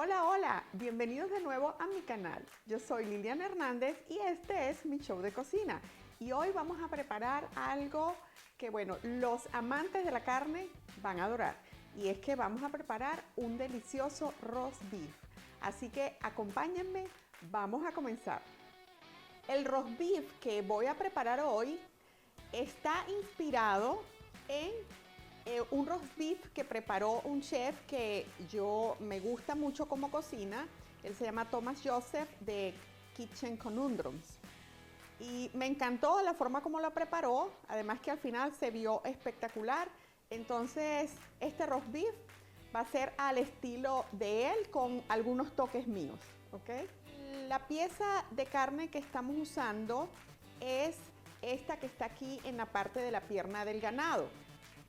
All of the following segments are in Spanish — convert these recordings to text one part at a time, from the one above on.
Hola, hola, bienvenidos de nuevo a mi canal. Yo soy Liliana Hernández y este es mi show de cocina. Y hoy vamos a preparar algo que, bueno, los amantes de la carne van a adorar. Y es que vamos a preparar un delicioso roast beef. Así que acompáñenme, vamos a comenzar. El roast beef que voy a preparar hoy está inspirado en un roast beef que preparó un chef que yo me gusta mucho como cocina. Él se llama Thomas Joseph de Kitchen Conundrums. Y me encantó la forma como lo preparó, además que al final se vio espectacular. Entonces este roast beef va a ser al estilo de él con algunos toques míos, ¿ok? La pieza de carne que estamos usando es esta que está aquí en la parte de la pierna del ganado,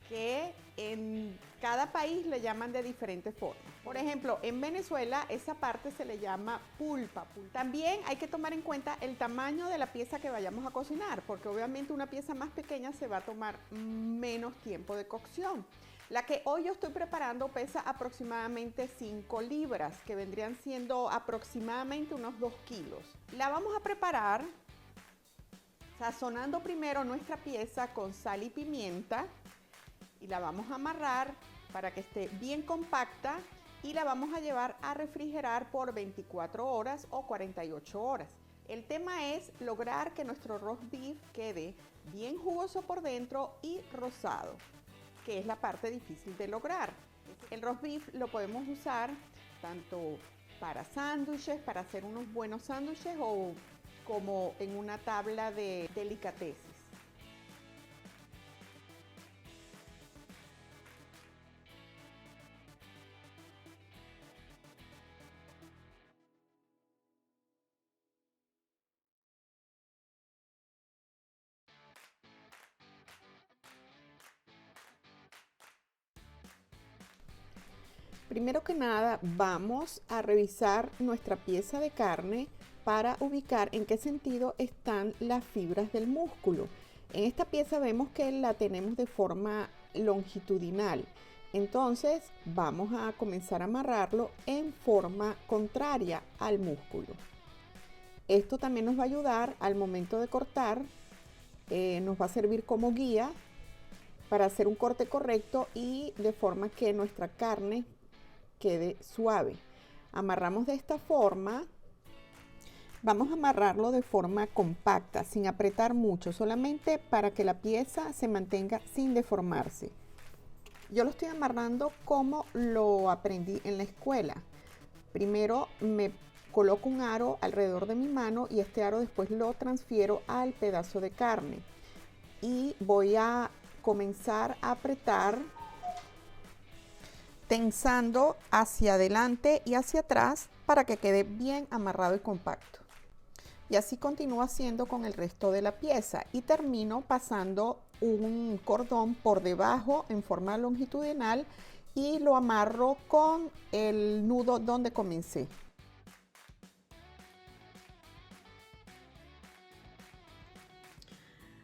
que en cada país le llaman de diferentes formas. Por ejemplo, en Venezuela esa parte se le llama pulpa. También hay que tomar en cuenta el tamaño de la pieza que vayamos a cocinar, porque obviamente una pieza más pequeña se va a tomar menos tiempo de cocción. La que hoy yo estoy preparando pesa aproximadamente 5 libras, que vendrían siendo aproximadamente unos 2 kilos. La vamos a preparar sazonando primero nuestra pieza con sal y pimienta. Y la vamos a amarrar para que esté bien compacta y la vamos a llevar a refrigerar por 24 horas o 48 horas. El tema es lograr que nuestro roast beef quede bien jugoso por dentro y rosado, que es la parte difícil de lograr. El roast beef lo podemos usar tanto para sándwiches, para hacer unos buenos sándwiches o como en una tabla de delicatessen. Primero que nada, vamos a revisar nuestra pieza de carne para ubicar en qué sentido están las fibras del músculo. En esta pieza vemos que la tenemos de forma longitudinal. Entonces vamos a comenzar a amarrarlo en forma contraria al músculo. Esto también nos va a ayudar al momento de cortar, nos va a servir como guía para hacer un corte correcto y de forma que nuestra carne quede suave. Amarramos de esta forma. Vamos a amarrarlo de forma compacta, sin apretar mucho, solamente para que la pieza se mantenga sin deformarse. Yo lo estoy amarrando como lo aprendí en la escuela. Primero me coloco un aro alrededor de mi mano y este aro después lo transfiero al pedazo de carne. Y voy a comenzar a apretar tensando hacia adelante y hacia atrás para que quede bien amarrado y compacto. Y así continúo haciendo con el resto de la pieza y termino pasando un cordón por debajo en forma longitudinal y lo amarro con el nudo donde comencé.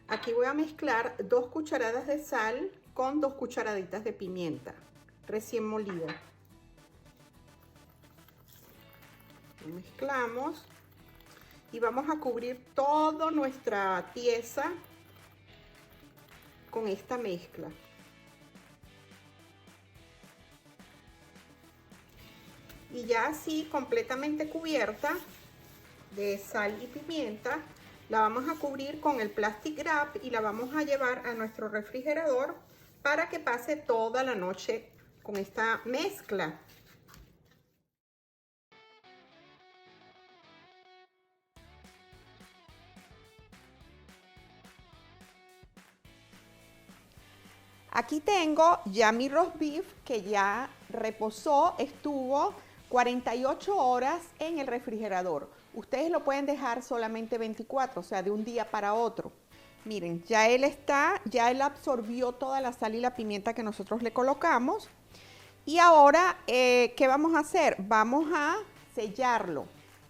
Aquí voy a mezclar 2 cucharadas de sal con 2 cucharaditas de pimienta recién molida. Lo mezclamos y vamos a cubrir toda nuestra pieza con esta mezcla. Y ya así completamente cubierta de sal y pimienta, la vamos a cubrir con el plastic wrap y la vamos a llevar a nuestro refrigerador para que pase toda la noche con esta mezcla. Aquí tengo ya mi roast beef que ya reposó, estuvo 48 horas en el refrigerador. Ustedes lo pueden dejar solamente 24, o sea, de un día para otro. Miren, ya él absorbió toda la sal y la pimienta que nosotros le colocamos. Y ahora, ¿qué vamos a hacer? Vamos a sellarlo.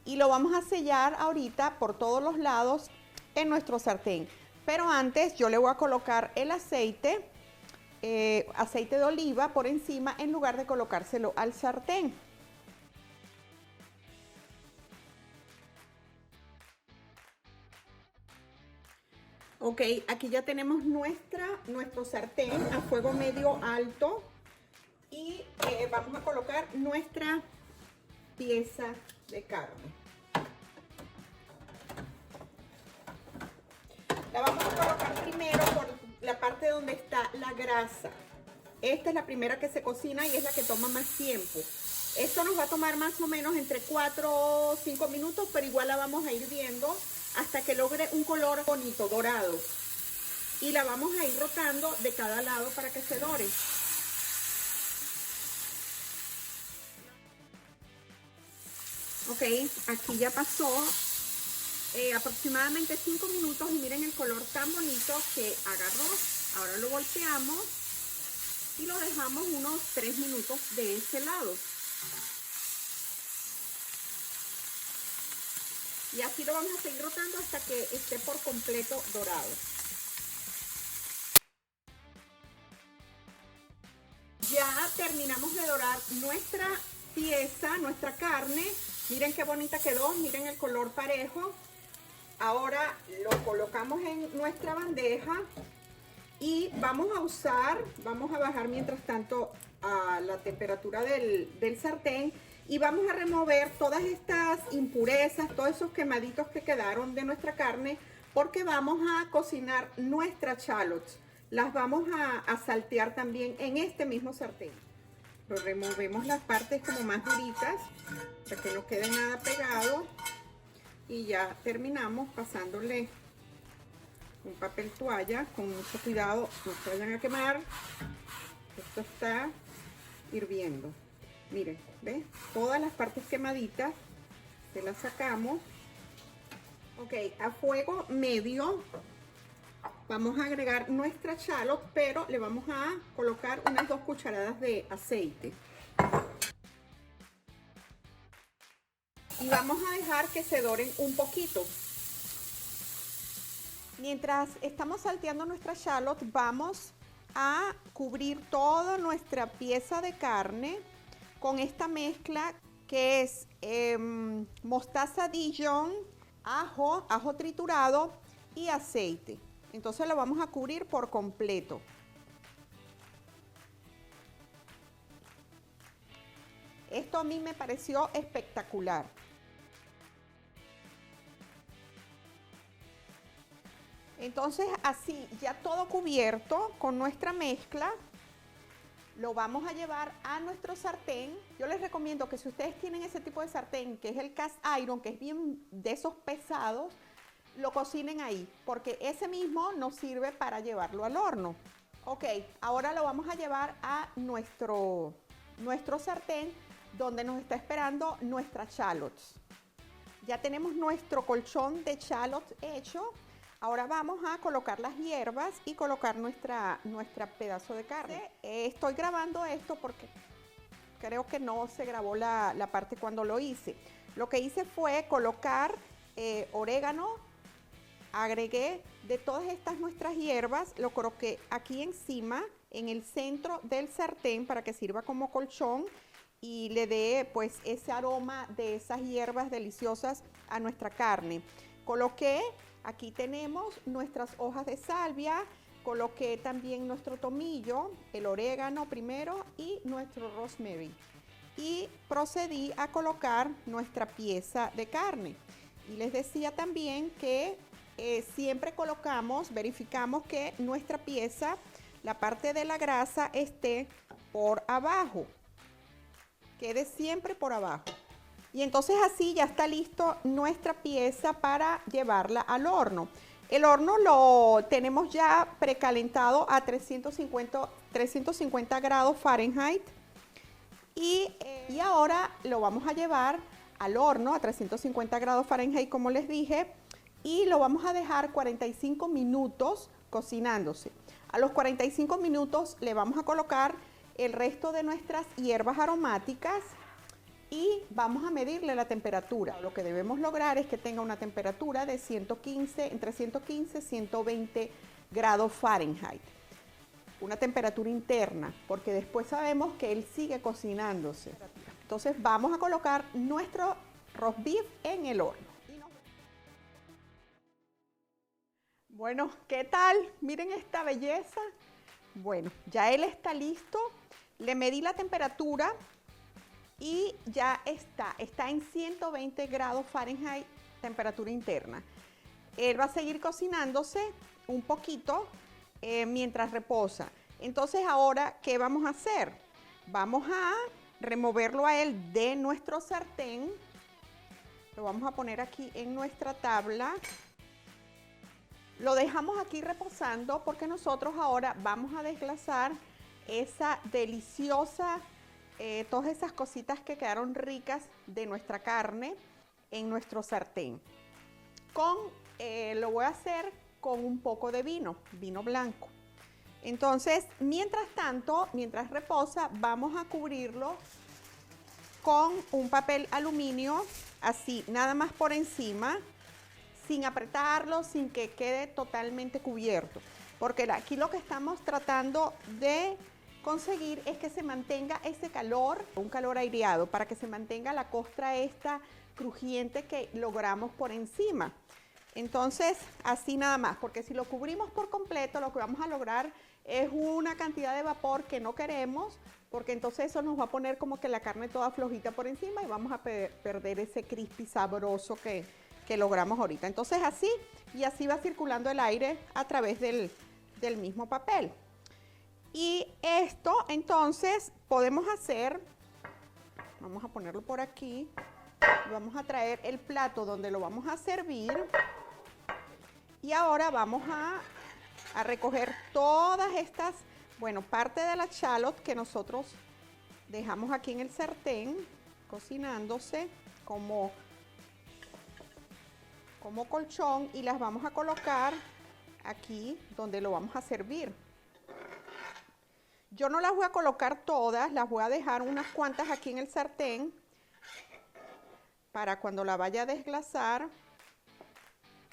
Y lo vamos a sellar ahorita por todos los lados en nuestro sartén. Pero antes yo le voy a colocar el aceite de oliva por encima en lugar de colocárselo al sartén. Ok, aquí ya tenemos nuestro sartén a fuego medio alto y vamos a colocar nuestra pieza de carne. La vamos a colocar primero por la parte donde está la grasa. Esta es la primera que se cocina y es la que toma más tiempo. Esto nos va a tomar más o menos entre 4 o 5 minutos, pero igual la vamos a ir viendo hasta que logre un color bonito, dorado. Y la vamos a ir rotando de cada lado para que se dore. Ok, aquí ya pasó aproximadamente 5 minutos y miren el color tan bonito que agarró. Ahora lo volteamos y lo dejamos unos 3 minutos de este lado. Y así lo vamos a seguir rotando hasta que esté por completo dorado. Ya terminamos de dorar nuestra pieza, nuestra carne. Miren qué bonita quedó, miren el color parejo. Ahora lo colocamos en nuestra bandeja y vamos a bajar mientras tanto a la temperatura del sartén y vamos a remover todas estas impurezas, todos esos quemaditos que quedaron de nuestra carne, porque vamos a cocinar nuestras shallots. Las vamos a saltear también en este mismo sartén. Lo removemos las partes como más duritas para que no quede nada pegado y ya terminamos pasándole un papel toalla con mucho cuidado, no se vayan a quemar. Esto está hirviendo. Miren, ¿ves? Todas las partes quemaditas se las sacamos. Ok, a fuego medio vamos a agregar nuestra shallot, pero le vamos a colocar unas 2 cucharadas de aceite. Y vamos a dejar que se doren un poquito. Mientras estamos salteando nuestra shallot, vamos a cubrir toda nuestra pieza de carne con esta mezcla que es mostaza Dijon, ajo triturado y aceite. Entonces lo vamos a cubrir por completo. Esto a mí me pareció espectacular. Entonces así, ya todo cubierto con nuestra mezcla, lo vamos a llevar a nuestro sartén. Yo les recomiendo que si ustedes tienen ese tipo de sartén, que es el cast iron, que es bien de esos pesados, lo cocinen ahí, porque ese mismo nos sirve para llevarlo al horno. Ok, ahora lo vamos a llevar a nuestro sartén, donde nos está esperando nuestras shallots. Ya tenemos nuestro colchón de shallots hecho. Ahora vamos a colocar las hierbas y colocar nuestra pedazo de carne. Estoy grabando esto porque creo que no se grabó la parte cuando lo hice. Lo que hice fue colocar orégano, agregué de todas estas nuestras hierbas, lo coloqué aquí encima, en el centro del sartén para que sirva como colchón y le dé pues ese aroma de esas hierbas deliciosas a nuestra carne. Coloqué, aquí tenemos nuestras hojas de salvia, coloqué también nuestro tomillo, el orégano primero y nuestro rosemary. Y procedí a colocar nuestra pieza de carne. Y les decía también que siempre verificamos que nuestra pieza, la parte de la grasa esté por abajo. Quede siempre por abajo. Y entonces así ya está listo nuestra pieza para llevarla al horno. El horno lo tenemos ya precalentado a 350 grados Fahrenheit. Y ahora lo vamos a llevar al horno a 350 grados Fahrenheit, como les dije, y lo vamos a dejar 45 minutos cocinándose. A los 45 minutos le vamos a colocar el resto de nuestras hierbas aromáticas y vamos a medirle la temperatura. Lo que debemos lograr es que tenga una temperatura de entre 115 y 120 grados Fahrenheit. Una temperatura interna, porque después sabemos que él sigue cocinándose. Entonces vamos a colocar nuestro roast beef en el horno. Bueno, ¿qué tal? Miren esta belleza. Bueno, ya él está listo. Le medí la temperatura y ya está en 120 grados Fahrenheit, temperatura interna. Él va a seguir cocinándose un poquito mientras reposa. Entonces ahora, ¿qué vamos a hacer? Vamos a removerlo a él de nuestro sartén. Lo vamos a poner aquí en nuestra tabla. Lo dejamos aquí reposando porque nosotros ahora vamos a desglasar esa deliciosa, todas esas cositas que quedaron ricas de nuestra carne en nuestro sartén. Lo voy a hacer con un poco de vino blanco. Entonces, mientras tanto, mientras reposa, vamos a cubrirlo con un papel aluminio, así, nada más por encima, sin apretarlo, sin que quede totalmente cubierto. Porque aquí lo que estamos tratando de conseguir es que se mantenga ese calor, un calor aireado, para que se mantenga la costra esta crujiente que logramos por encima. Entonces, así nada más, porque si lo cubrimos por completo, lo que vamos a lograr es una cantidad de vapor que no queremos, porque entonces eso nos va a poner como que la carne toda flojita por encima y vamos a perder ese crispy sabroso que logramos ahorita. Entonces así, y así va circulando el aire a través del mismo papel. Y esto entonces podemos hacer, vamos a ponerlo por aquí, vamos a traer el plato donde lo vamos a servir y ahora vamos a recoger todas estas, bueno, parte de la shallot que nosotros dejamos aquí en el sartén cocinándose como colchón y las vamos a colocar aquí donde lo vamos a servir. Yo no las voy a colocar todas, las voy a dejar unas cuantas aquí en el sartén para cuando la vaya a desglasar.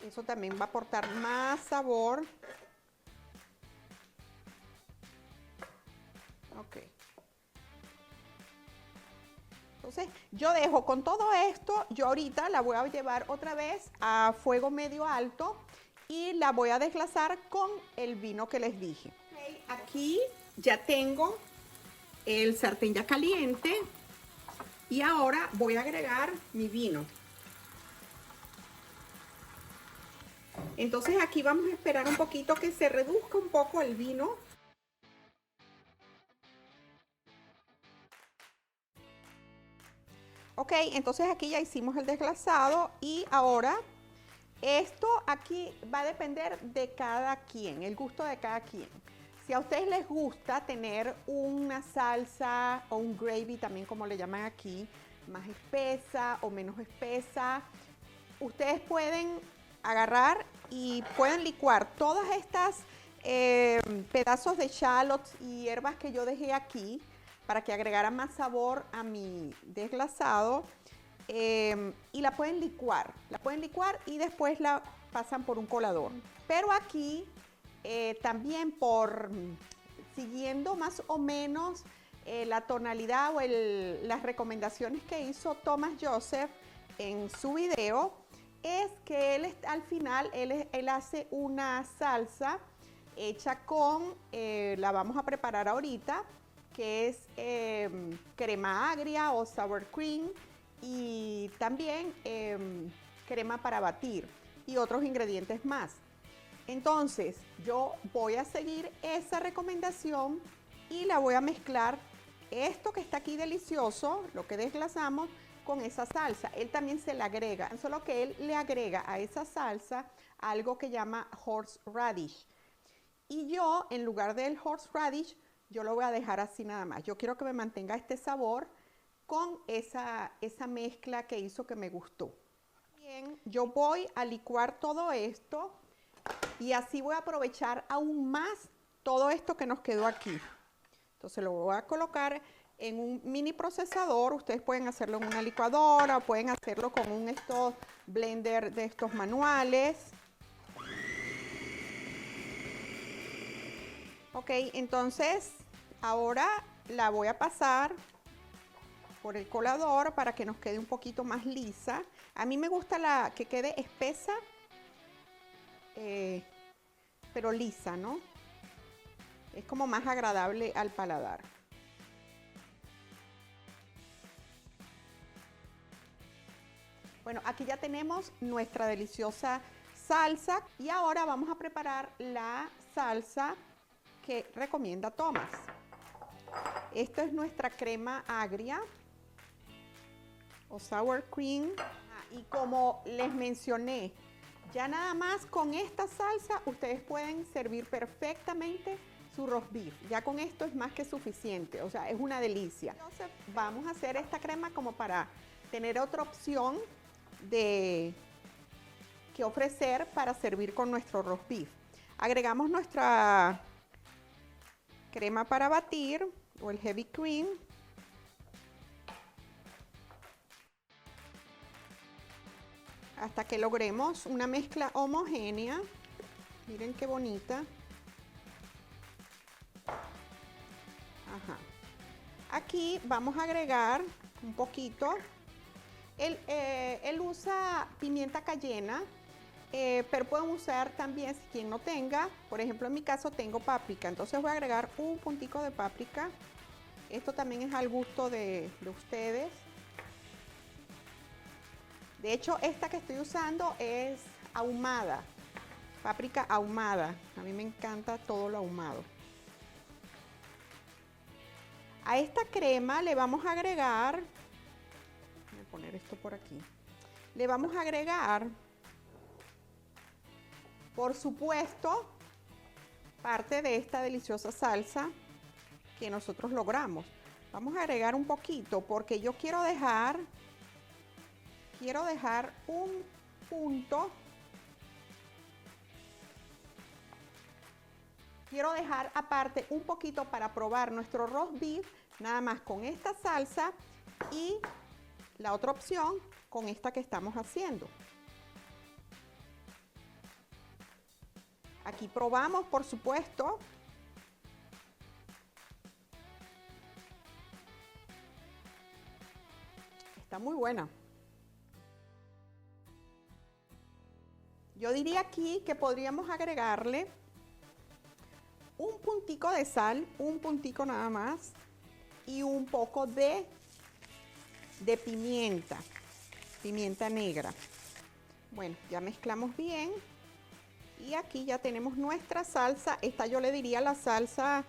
Eso también va a aportar más sabor. Ok. Entonces, yo dejo con todo esto, yo ahorita la voy a llevar otra vez a fuego medio alto y la voy a desglasar con el vino que les dije. Okay, aquí ya tengo el sartén ya caliente y ahora voy a agregar mi vino. Entonces aquí vamos a esperar un poquito que se reduzca un poco el vino. Ok, entonces aquí ya hicimos el desglasado y ahora esto aquí va a depender de cada quien, el gusto de cada quien. Si a ustedes les gusta tener una salsa o un gravy, también como le llaman aquí, más espesa o menos espesa, ustedes pueden agarrar y pueden licuar todas estas pedazos de shallots y hierbas que yo dejé aquí para que agregara más sabor a mi desglasado. Y la pueden licuar y después la pasan por un colador. Pero aquí también siguiendo más o menos la tonalidad o las recomendaciones que hizo Thomas Joseph en su video, es que él al final él hace una salsa hecha con, la vamos a preparar ahorita, que es crema agria o sour cream y también crema para batir y otros ingredientes más. Entonces yo voy a seguir esa recomendación y la voy a mezclar esto que está aquí delicioso, lo que desglasamos, con esa salsa. Él también se le agrega, solo que él le agrega a esa salsa algo que llama horseradish. Y yo, en lugar del horseradish, yo lo voy a dejar así nada más. Yo quiero que me mantenga este sabor con esa mezcla que hizo que me gustó. Bien, yo voy a licuar todo esto y así voy a aprovechar aún más todo esto que nos quedó aquí. Entonces lo voy a colocar en un mini procesador. Ustedes pueden hacerlo en una licuadora o pueden hacerlo con un blender de estos manuales. Ok, entonces ahora la voy a pasar por el colador para que nos quede un poquito más lisa. A mí me gusta que quede espesa pero lisa, ¿no? Es como más agradable al paladar. Bueno, aquí ya tenemos nuestra deliciosa salsa y ahora vamos a preparar la salsa que recomienda Thomas. Esto es nuestra crema agria o sour cream. Y como les mencioné, ya nada más con esta salsa ustedes pueden servir perfectamente su roast beef. Ya con esto es más que suficiente, o sea, es una delicia. Entonces vamos a hacer esta crema como para tener otra opción que ofrecer para servir con nuestro roast beef. Agregamos nuestra crema para batir o el heavy cream. Hasta que logremos una mezcla homogénea. Miren qué bonita. Ajá. Aquí vamos a agregar un poquito. Él usa pimienta cayena, pero pueden usar también, si quien no tenga, por ejemplo en mi caso tengo páprica, entonces voy a agregar un puntico de páprica. Esto también es al gusto de ustedes. De hecho, esta que estoy usando es ahumada, páprica ahumada. A mí me encanta todo lo ahumado. A esta crema le vamos a agregar, voy a poner esto por aquí, le vamos a agregar, por supuesto, parte de esta deliciosa salsa que nosotros logramos. Vamos a agregar un poquito porque yo quiero dejar un punto. Quiero dejar aparte un poquito para probar nuestro roast beef, nada más con esta salsa y la otra opción con esta que estamos haciendo. Aquí probamos, por supuesto. Está muy buena. Yo diría aquí que podríamos agregarle un puntico de sal, un puntico nada más, y un poco de pimienta negra. Bueno, ya mezclamos bien y aquí ya tenemos nuestra salsa. Esta yo le diría la salsa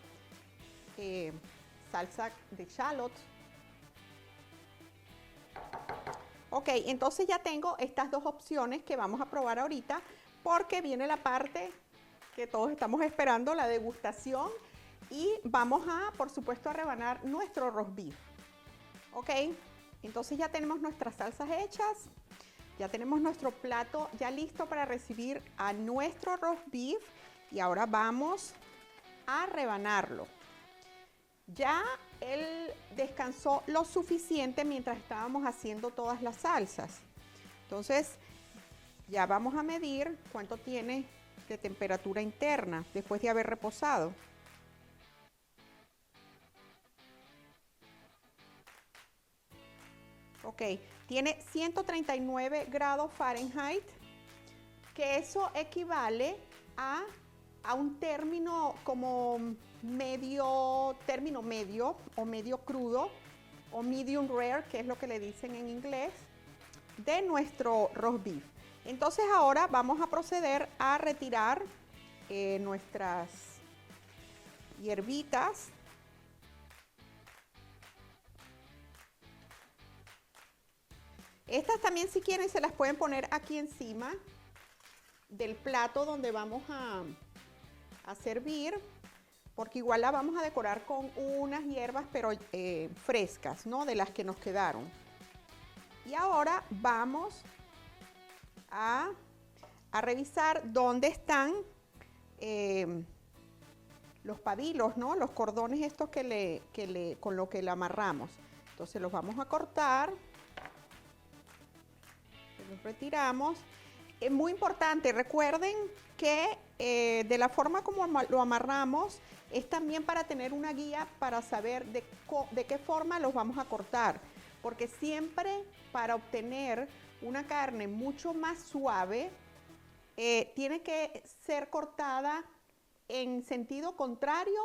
de shallot. Ok, entonces ya tengo estas dos opciones que vamos a probar ahorita porque viene la parte que todos estamos esperando, la degustación, y vamos a, por supuesto, a rebanar nuestro roast beef. Ok, entonces ya tenemos nuestras salsas hechas, ya tenemos nuestro plato ya listo para recibir a nuestro roast beef y ahora vamos a rebanarlo. Ya él descansó lo suficiente mientras estábamos haciendo todas las salsas. Entonces ya vamos a medir cuánto tiene de temperatura interna después de haber reposado. Ok, tiene 139 grados Fahrenheit, que eso equivale a un término como término medio o medio crudo o medium rare, que es lo que le dicen en inglés, de nuestro roast beef. Entonces ahora vamos a proceder a retirar nuestras hierbitas. Estas también, si quieren, se las pueden poner aquí encima del plato donde vamos a servir, porque igual la vamos a decorar con unas hierbas, pero frescas, ¿no? De las que nos quedaron. Y ahora vamos a revisar dónde están los pabilos, ¿no? Los cordones estos con lo que le amarramos. Entonces los vamos a cortar. Los retiramos. Es muy importante, recuerden que de la forma como lo amarramos es también para tener una guía para saber de qué forma los vamos a cortar, porque siempre para obtener una carne mucho más suave tiene que ser cortada en sentido contrario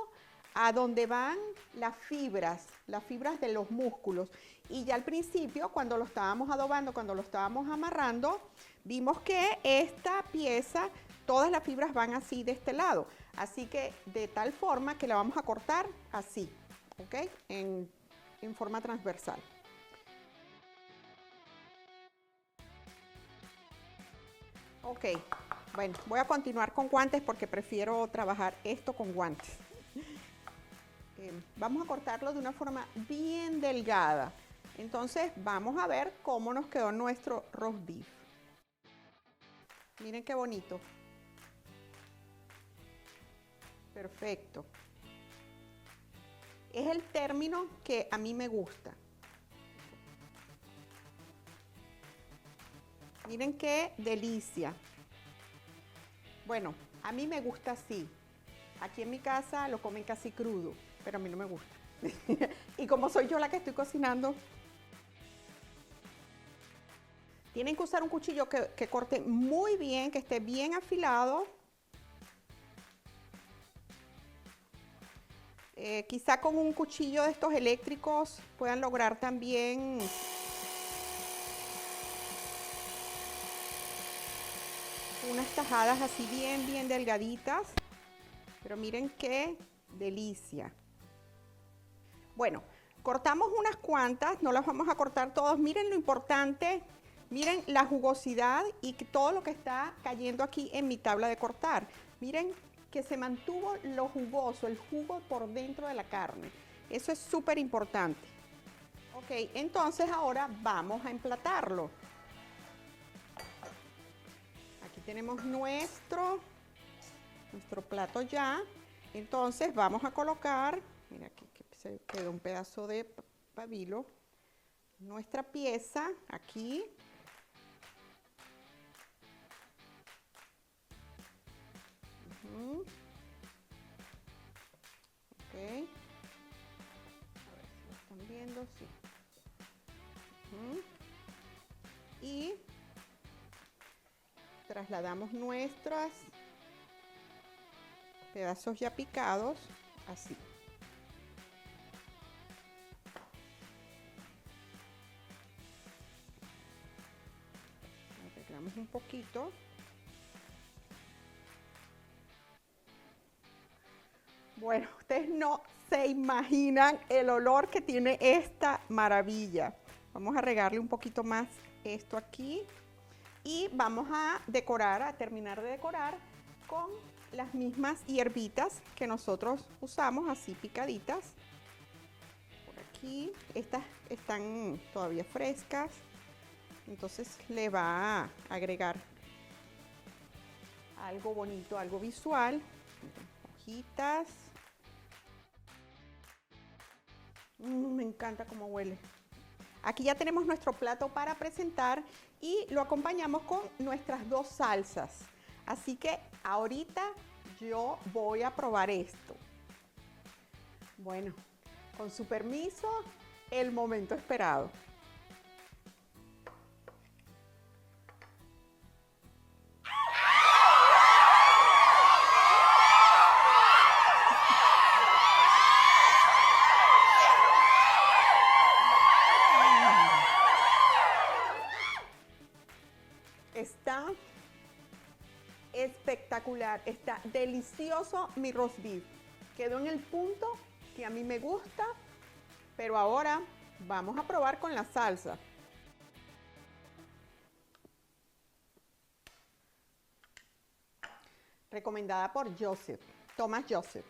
a donde van las fibras de los músculos. Y ya al principio, cuando lo estábamos adobando, cuando lo estábamos amarrando, vimos que esta pieza, todas las fibras van así de este lado. Así que de tal forma que la vamos a cortar así, ¿ok? En forma transversal. Ok, bueno, voy a continuar con guantes porque prefiero trabajar esto con guantes. Vamos a cortarlo de una forma bien delgada. Entonces vamos a ver cómo nos quedó nuestro roast beef. Miren qué bonito. Perfecto. Es el término que a mí me gusta. Miren qué delicia. Bueno, a mí me gusta así. Aquí en mi casa lo comen casi crudo, pero a mí no me gusta. Y como soy yo la que estoy cocinando, tienen que usar un cuchillo que corte muy bien, que esté bien afilado. Quizá con un cuchillo de estos eléctricos puedan lograr también unas tajadas así bien delgaditas. Pero miren qué delicia. Bueno, cortamos unas cuantas, no las vamos a cortar todas. Miren lo importante, miren la jugosidad y todo lo que está cayendo aquí en mi tabla de cortar. Miren que se mantuvo lo jugoso, el jugo por dentro de la carne. Eso es súper importante. Ok, entonces ahora vamos a emplatarlo. Aquí tenemos nuestro plato ya. Entonces vamos a colocar, mira aquí que se quedó un pedazo de pabilo, nuestra pieza aquí. Ok. A ver si lo están viendo, sí. Y trasladamos nuestros pedazos ya picados así. Arreglamos un poquito. Bueno, ustedes no se imaginan el olor que tiene esta maravilla. Vamos a regarle un poquito más esto aquí y vamos a decorar, a terminar de decorar con las mismas hierbitas que nosotros usamos, así picaditas. Por aquí, estas están todavía frescas, entonces le va a agregar algo bonito, algo visual. Hojitas. Me encanta cómo huele. Aquí ya tenemos nuestro plato para presentar y lo acompañamos con nuestras dos salsas. Así que ahorita yo voy a probar esto. Bueno, con su permiso, el momento esperado. Está espectacular, está delicioso mi roast beef. Quedó en el punto que a mí me gusta, pero ahora vamos a probar con la salsa. Recomendada por Joseph, Thomas Joseph.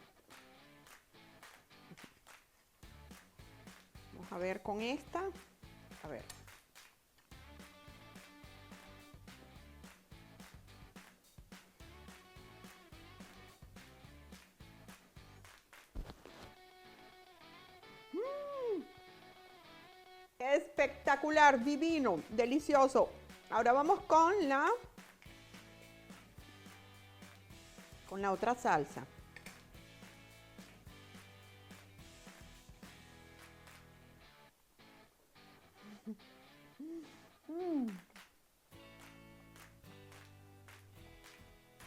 Vamos a ver con esta. A ver. Espectacular, divino, delicioso. Ahora vamos con la otra salsa.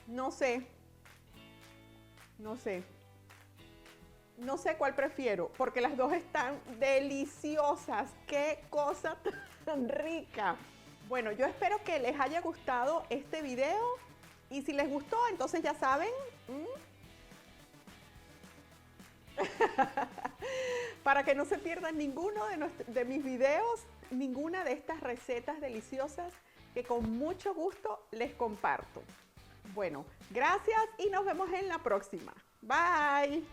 No sé, no sé. No sé cuál prefiero, porque las dos están deliciosas. ¡Qué cosa tan rica! Bueno, yo espero que les haya gustado este video y si les gustó, entonces ya saben, para que no se pierdan ninguno de mis videos, ninguna de estas recetas deliciosas que con mucho gusto les comparto. Bueno, gracias y nos vemos en la próxima. Bye.